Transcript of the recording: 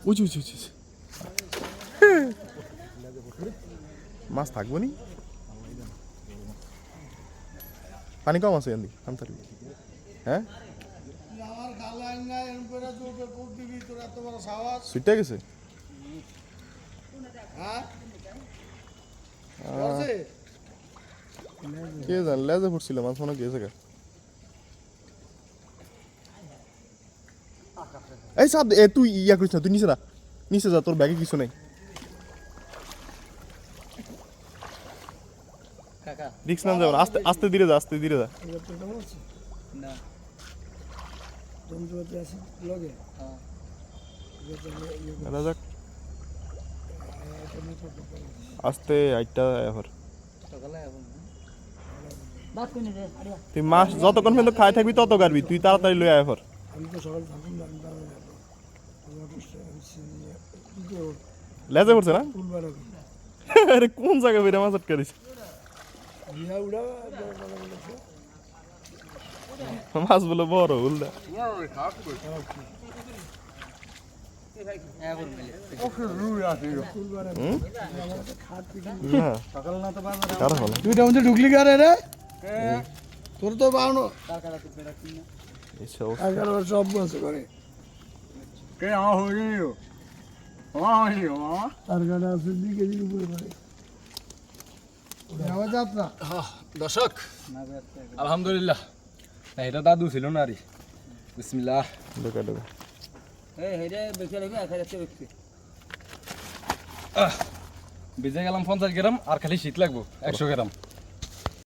উঁচু উঁচু উঁচু মাছ থাকবো নি পানি কম আছে এমনি আনতারি হ্যাঁ সুইটটা গেছে কে জান লেজে ফুটছিল মাছ মনে গেছে গা এই সাব তুই ইয়া করিস না তুই নিচে যা তোর ব্যাগে কিছু নেই রিক্স না যাবে আস্তে আস্তে ধীরে যা না যন্ত্রপাতি আছে লগে যাক আস্তে আইটা এবার তুই মাছ যতক্ষণ পর্যন্ত খাই থাকবি তত গাড়বি তুই তাড়াতাড়ি লই আয় এবার আমি তো সকাল থাকুন লেজে পড়ছে না আরে কোন জায়গা বেরে মাছ আটকে দিস মাছ বলে বড় উল্টা দুইটা মধ্যে ঢুকলি কারে রে তোর তো পাওনো সব বস করে তার কাটা আছে 2 কেজির উপরে করে যাত্রা দর্শক আলহামদুলিল্লাহ না এটা দাদু ছিল না রে বিসমিল্লাহ ঢোকা বেজে গেলাম 50 গ্রাম আর খালি শীত লাগবো 100 গ্রাম